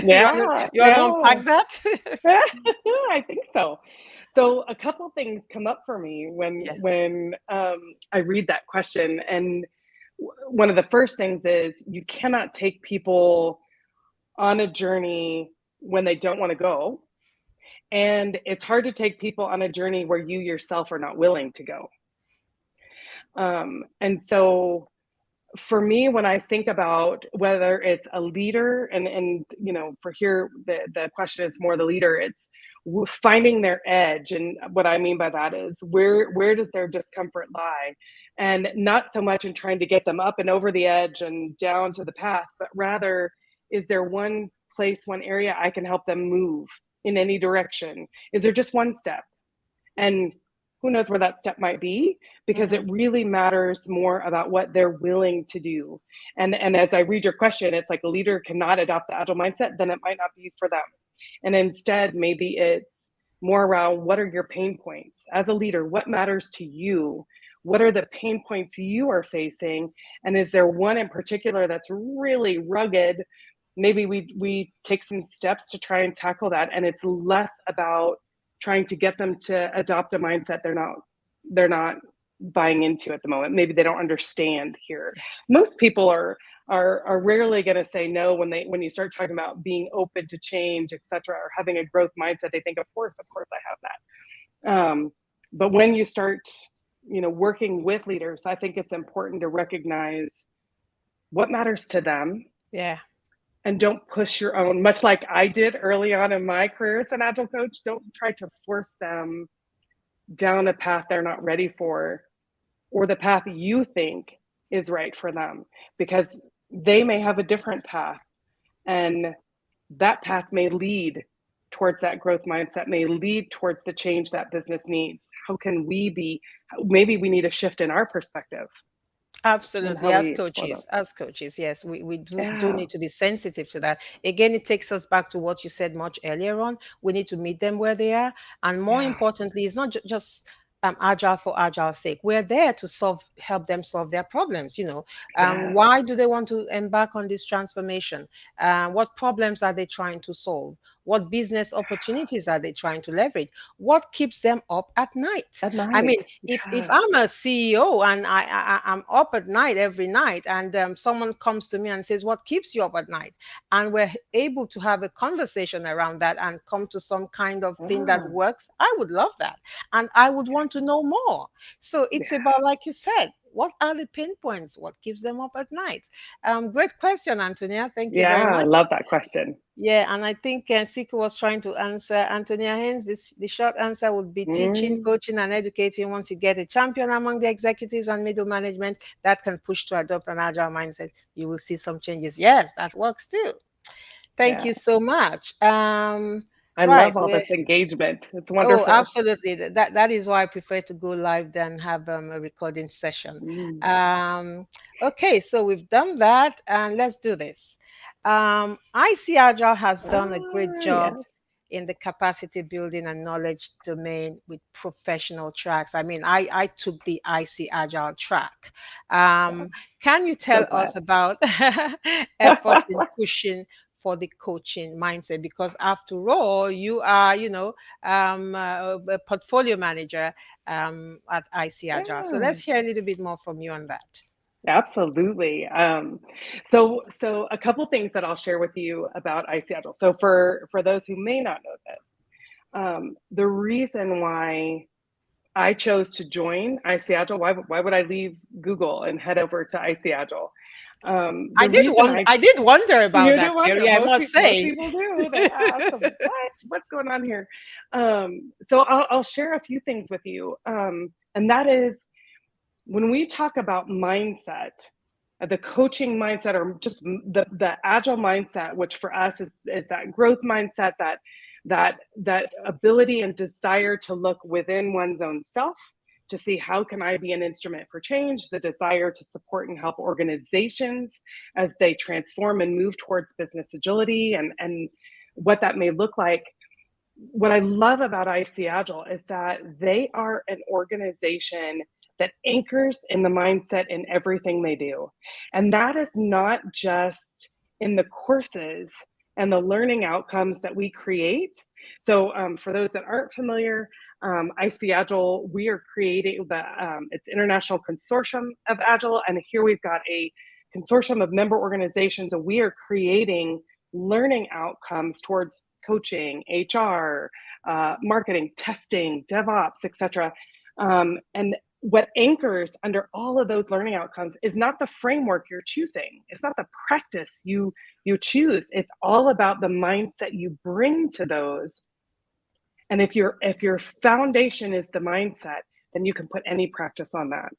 Yeah. You want to Yeah. unpack that? I think so. So a couple things come up for me when Yeah. I read that question, and one of the first things is you cannot take people on a journey when they don't want to go, and it's hard to take people on a journey where you yourself are not willing to go. And so for me, when I think about whether it's a leader, and for here the question is more the leader, it's finding their edge. And what I mean by that is where does their discomfort lie, and not so much in trying to get them up and over the edge and down to the path, but rather, is there one place, one area I can help them move in any direction? Is there just one step? And who knows where that step might be, because Hmm. it really matters more about what they're willing to do. And as I read your question, it's like a leader cannot adopt the agile mindset, then it might not be for them. And instead, maybe it's more around, what are your pain points as a leader? What matters to you? What are the pain points you are facing? And is there one in particular that's really rugged? Maybe we take some steps to try and tackle that, and it's less about trying to get them to adopt a mindset they're not buying into at the moment. Maybe they don't understand here. Most people are rarely going to say no when you start talking about being open to change, etc., or having a growth mindset. They think, of course I have that. But when you start working with leaders, I think it's important to recognize what matters to them, Yeah. and don't push your own, much like I did early on in my career as an agile coach. Don't try to force them down a path they're not ready for, or the path you think is right for them, because they may have a different path, and that path may lead towards that growth mindset, may lead towards the change that business needs. How can we be, maybe we need a shift in our perspective and Absolutely. how we explore them. As coaches, yes, we do Yeah. need to be sensitive to that. Again, it takes us back to what you said much earlier on. We need to meet them where they are. And more Yeah. importantly, it's not just agile for agile's sake. We're there to help them solve their problems. Yes. Why do they want to embark on this transformation? What problems are they trying to solve? What business opportunities are they trying to leverage? What keeps them up at night? At I mean, night. if Yes. I'm a CEO and I'm up at night every night, and someone comes to me and says, "What keeps you up at night?" and we're able to have a conversation around that and come to some kind of thing that Yeah. works, I would love that, and I would want to know more. So it's Yeah. about, like you said, what are the pinpoints? What keeps them up at night? Great question, Antonia. Thank you very Yeah. I much. love that question. Yeah, and I think Sika was trying to answer Antonia. Hence, the short answer would be teaching, Mm, coaching, and educating. Once you get a champion among the executives and middle management that can push to adopt an agile mindset, you will see some changes. Yes, that works too. Thank yeah. you so much. I Right. love all this engagement. It's Oh, wonderful. absolutely. That is why I prefer to go live than have a recording session. Mm. Um, okay, so we've done that, and let's do this. ICAgile has done a great Ah, job yes. in the capacity building and knowledge domain with professional tracks. I mean, I took the ICAgile track. Yeah. Can you So tell glad. us about efforts in pushing for the coaching mindset? Because after all, you are, a portfolio manager at ICAgile. So Yeah. let's hear a little bit more from you on that. Absolutely. So a couple things that I'll share with you about ICAgile. So for those who may not know this, the reason why I chose to join ICAgile, why would I leave Google and head over to ICAgile? The reason I did wonder about you that, do wonder. Kerri, I must Most say. people do. They ask, what's going on here? So I'll share a few things with you, and that is when we talk about mindset, the coaching mindset, or just the agile mindset, which for us is that growth mindset, that ability and desire to look within one's own self to see how can I be an instrument for change, the desire to support and help organizations as they transform and move towards business agility, and what that may look like. What I love about ICAgile is that they are an organization that anchors in the mindset in everything they do. And that is not just in the courses and the learning outcomes that we create. So, for those that aren't familiar, ICAgile, we are creating it's International Consortium of Agile, and here we've got a consortium of member organizations, and we are creating learning outcomes towards coaching, HR, marketing, testing, DevOps, etc. And what anchors under all of those learning outcomes is not the framework you're choosing. It's not the practice you choose. It's all about the mindset you bring to those. And if your foundation is the mindset, then you can put any practice on that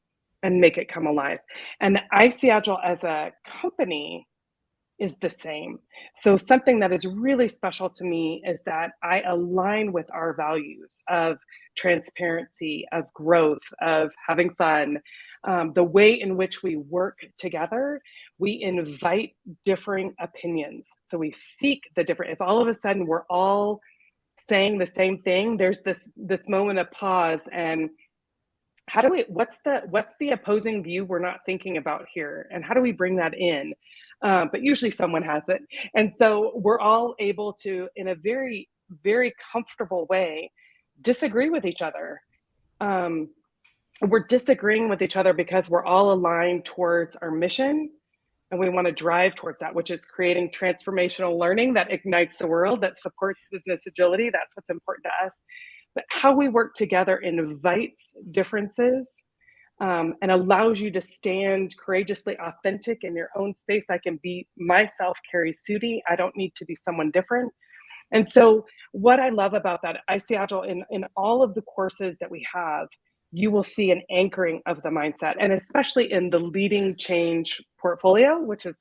and make it come alive. And ICAgile as a company is the same. So something that is really special to me is that I align with our values of transparency, of growth, of having fun. The way in which we work together, we invite differing opinions. So we seek the different. If all of a sudden we're all saying the same thing, there's this moment of pause, and how do we what's the opposing view we're not thinking about here, and how do we bring that in? But usually someone has it, and so we're all able to, in a very, very comfortable way, disagree with each other. um, we're disagreeing with each other because we're all aligned towards our mission, and we want to drive towards that, which is creating transformational learning that ignites the world, that supports business agility. That's what's important to us. But how we work together invites differences, and allows you to stand courageously authentic in your own space. I can be myself, Kerri Sutey. I don't need to be someone different. And so what I love about that, I see Agile in all of the courses that we have, you will see an anchoring of the mindset, and especially in the leading change portfolio, which is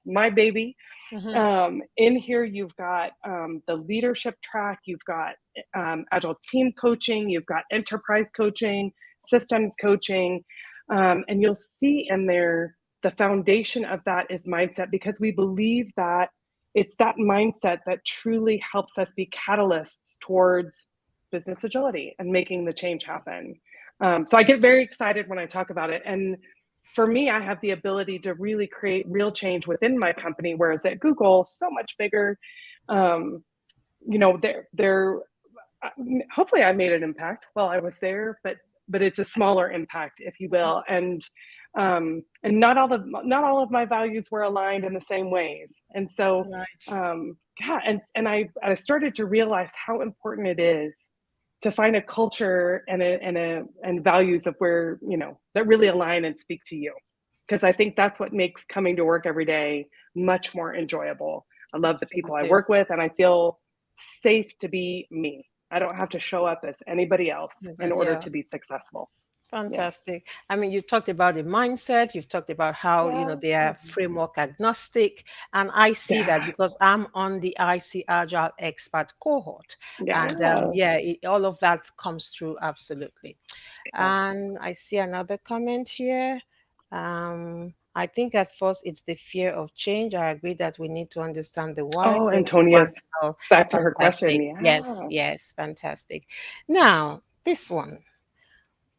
my baby. Mhm. In here, you've got the leadership track, you've got agile team coaching, you've got enterprise coaching, systems coaching, and you'll see in there the foundation of that is mindset, because we believe that it's that mindset that truly helps us be catalysts towards business agility and making the change happen. So I get very excited when I talk about it. And for me, I have the ability to really create real change within my company, whereas at Google, so much bigger. Um, they're hopefully I made an impact while I was there, but it's a smaller impact, if you will, and not all of my values were aligned in the same ways, and so Right. yeah, and I started to realize how important it is to find a culture and values of where that really align and speak to you, because I think that's what makes coming to work every day much more enjoyable. I love the people I Absolutely. work with, and I feel safe to be me. I don't have to show up as anybody else in Everybody order to else. be successful. Yeah. Fantastic. I mean, you talked about the mindset, you've talked about how, Yeah. they are framework agnostic. And I see that Yes. because I'm on the ICAgile expert cohort. And Yeah. yeah, all of that comes through absolutely. Yeah. And I see another comment here. I think at first it's the fear of change. I agree that we need to understand the why. Oh, Thank you, Antonia's Juan. back to her question. Fantastic. Yes, Yeah. yes, fantastic. Now, this one.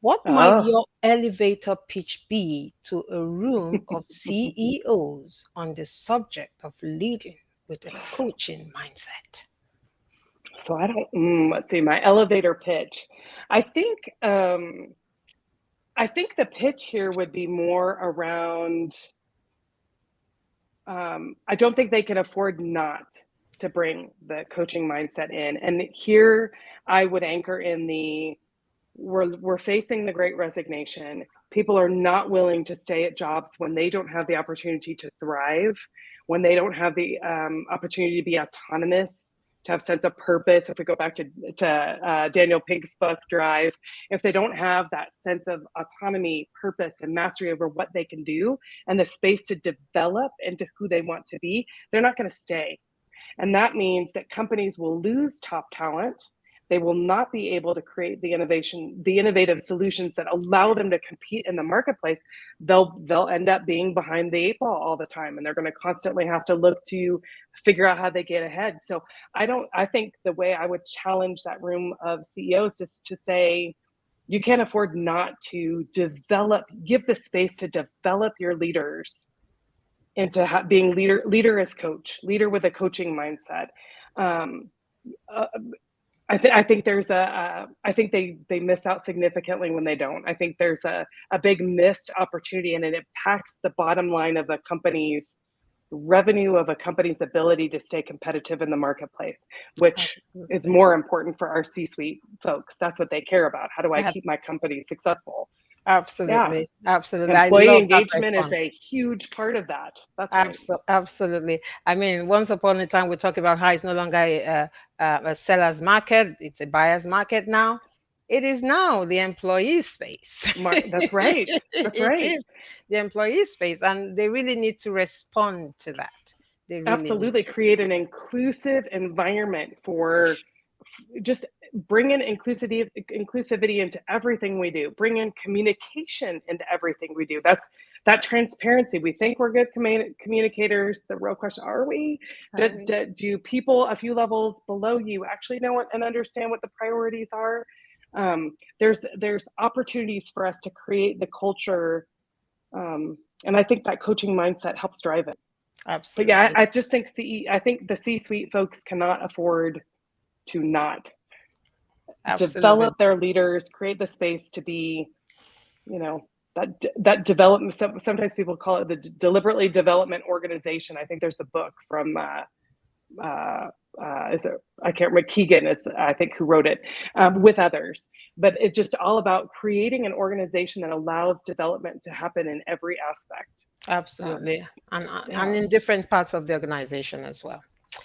What might Oh. your elevator pitch be to a room of CEOs on the subject of leading with a coaching mindset? So I don't, let's see, my elevator pitch. I think, I think the pitch here would be more around, I don't think they can afford not to bring the coaching mindset in. And here I would anchor in the, we're facing the great resignation. People are not willing to stay at jobs when they don't have the opportunity to thrive, when they don't have the opportunity to be autonomous, to have sense of purpose. If we go back to Daniel Pink's book Drive, if they don't have that sense of autonomy, purpose, and mastery over what they can do, and the space to develop into who they want to be, they're not going to stay. And that means that companies will lose top talent. They will not be able to create the innovation, the innovative solutions that allow them to compete in the marketplace. They'll end up being behind the eight ball all the time, and they're going to constantly have to look to figure out how they get ahead. So I think the way I would challenge that room of CEOs is to say, you can't afford not to develop, give the space to develop your leaders into being leader as coach, leader with a coaching mindset. Um, uh, I think there's I think they miss out significantly when they don't. I think there's a big missed opportunity, and it impacts the bottom line of a company's revenue, of a company's ability to stay competitive in the marketplace, which is Absolutely. more important for our C-suite folks. That's what they care about. How do I keep That's my company successful? Yeah. absolutely. Absolutely. I Employee love that engagement is response. a huge part of that. That's right. Absolutely. I mean, once upon a time, we talk about how it's no longer a seller's market, it's a buyer's market now. It is now the employee space. That's right. That's It right. is the employee space, and they really need to respond to that. They really need Absolutely. to. Create an inclusive environment for just bring in inclusivity into everything we do. Bring in communication into everything we do. That's that transparency. We think we're good communicators. The real question, are we? Are we? Do people a few levels below you actually know what and understand what the priorities are? There's opportunities for us to create the culture, and I think that coaching mindset helps drive it. But yeah, Absolutely. I just think I think the C-suite folks cannot afford to not Absolutely. develop their leaders, create the space to be, you know, that development. Sometimes people call it the deliberately development organization. I think there's the book from is it, I can't remember, Keegan is I think who wrote it, with others. But it's just all about creating an organization that allows development to happen in every aspect. Um, Absolutely. And yeah, in different parts of the organization as well.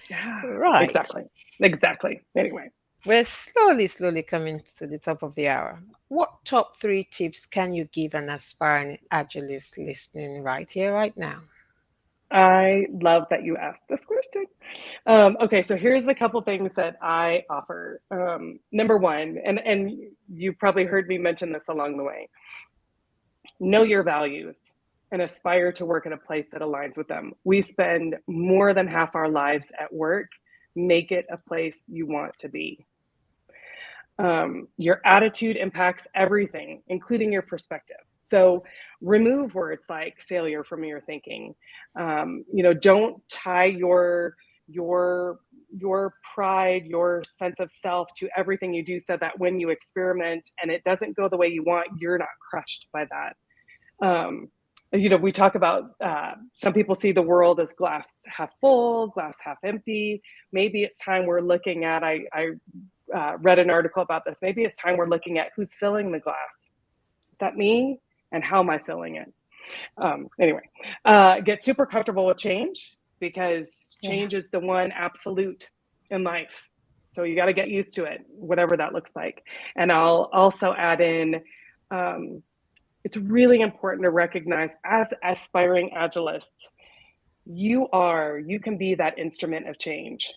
yeah, Right. exactly, exactly. Anyway. We're slowly coming to the top of the hour. What top three tips can you give an aspiring agilist listening right here, right now? I love that you asked this question. Okay, so here's a couple things that I offer. Number one, and you probably heard me mention this along the way. Know your values and aspire to work in a place that aligns with them. We spend more than half our lives at work. Make it a place you want to be. Your attitude impacts everything, including your perspective. So remove words like failure from your thinking. Don't tie your your pride, your sense of self to everything you do, so that when you experiment and it doesn't go the way you want, you're not crushed by that. We talk about some people see the world as glass half full, glass half empty. Maybe it's time we're looking at. I read an article about this. Maybe it's time we're looking at who's filling the glass. Is that me? And how am I filling it? Anyway, get super comfortable with change, because Yeah. change is the one absolute in life. So you got to get used to it, whatever that looks like. And I'll also add in um, it's really important to recognize as aspiring agilists, you can be that instrument of change.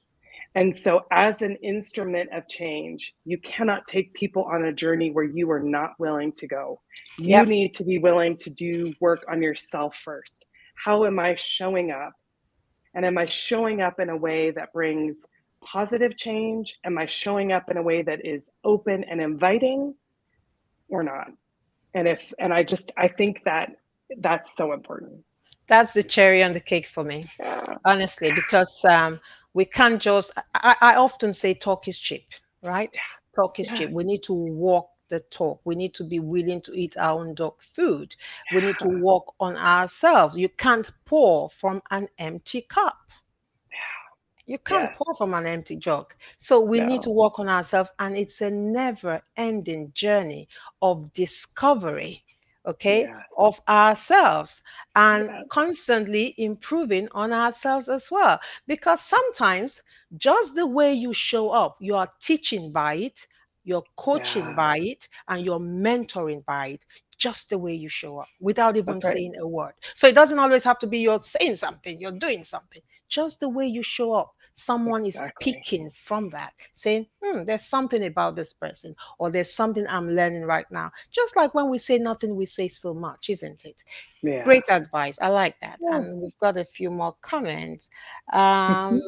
And so, as an instrument of change, you cannot take people on a journey where you are not willing to go. You Yep. need to be willing to do work on yourself first. How am I showing up? And am I showing up in a way that brings positive change? Am I showing up in a way that is open and inviting or not? And I think that that's so important. That's the cherry on the cake for me, Yeah. honestly, because we can't just, I often say talk is cheap, right? Talk is cheap. Yes. We need to walk the talk. We need to be willing to eat our own dog food. We need to work on ourselves. You can't pour from an empty cup. You can't Yes. pour from an empty jug. So we need to No. work on ourselves, and it's a never ending journey of discovery, okay, Yes. of ourselves and Yes. constantly improving on ourselves as well. Because sometimes just the way you show up, you are teaching by it, you're coaching Yeah. by it, and you're mentoring by it. Just the way you show up without even That's right. saying a word. So it doesn't always have to be you're saying something, you're doing something, just the way you show up, someone is Exactly. picking from that, saying, there's something about this person, or there's something I'm learning right now. Just like when we say nothing, we say so much, isn't it? Yeah. Great advice. I like that. Yeah. And we've got a few more comments. Um,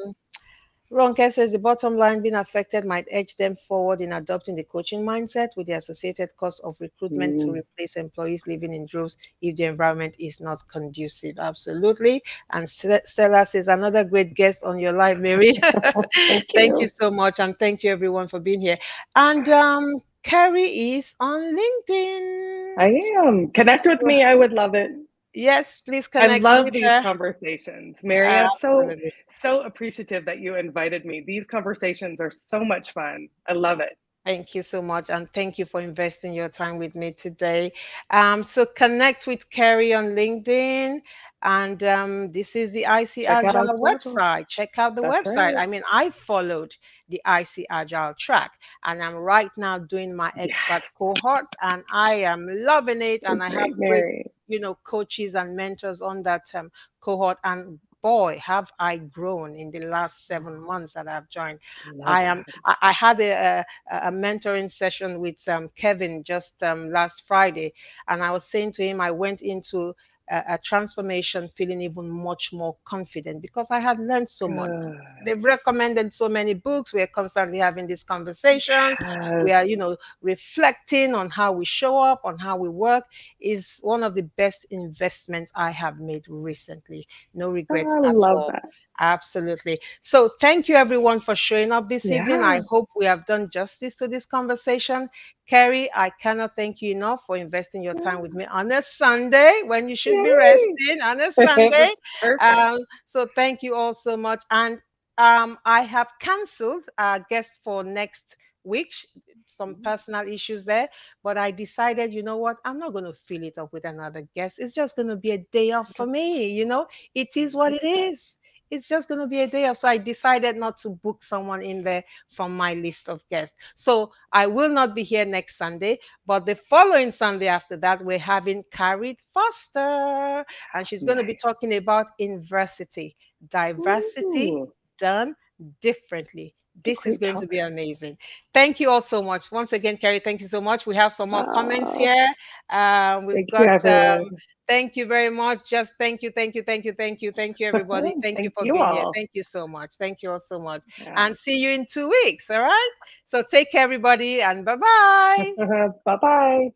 Ronke says the bottom line being affected might edge them forward in adopting the coaching mindset with the associated cost of recruitment to Mm. replace employees living in droves if the environment is not conducive. Absolutely. And Stella says another great guest on your live, Mary. Thank Thank you you. so much. And thank you everyone for being here. And Kerri is on LinkedIn. I am. Connect with So, me. I would love it. yes, please I connect love with these her. conversations. Mary, I'm Absolutely. so appreciative that you invited me. These conversations are so much fun. I love it. Thank you so much, and thank you for investing your time with me today. So connect with Kerri on LinkedIn, and this is the IC Check out our Agile socials. website. Check out the That's website. right. I mean, I followed the IC Agile track, and I'm right now doing my expert Yes. cohort, and I am loving it. So And I have great, great, Mary. coaches and mentors on that cohort, and boy, have I grown in the last 7 months that I've joined. Love I am. that. I had a mentoring session with Kevin just last Friday, and I was saying to him, I went into a transformation feeling even much more confident because I had learned so much. Good. They've recommended so many books. We are constantly having these conversations. We are, Yes. reflecting on how we show up, on how we work. Is one of the best investments I have made recently. No regrets I at love all. that. Absolutely. So, thank you everyone for showing up this evening. I Yeah. hope we have done justice to this conversation. Kerri, I cannot thank you enough for investing your time with me on a Sunday when you should be Yay. resting on a Sunday. That's perfect. So, thank you all so much. And I have canceled our guest for next week. Some personal issues there, but I decided, you know what? I'm not going to fill it up with another guest. It's just going to be a day off for me. It I is what like it that. is. It's just going to be a day off. So I decided not to book someone in there from my list of guests. So I will not be here next Sunday, but the following Sunday after that, we're having Carrie Foster, and she's going to be Nice. talking about inversity, diversity Ooh, done differently. it's a This is great going to be topic. amazing. Thank you all so much. Once again, Carrie, thank you so much. We have some more comments Uh, here. We've thank you, got everyone. thank you very much. Just thank you, thank you, thank you, thank you, thank you, everybody. Thank you Thank for you being here. all. Thank you so much. Thank you all so much. Yeah. And see you in 2 weeks. All right. So take care, everybody, and bye bye. Bye bye.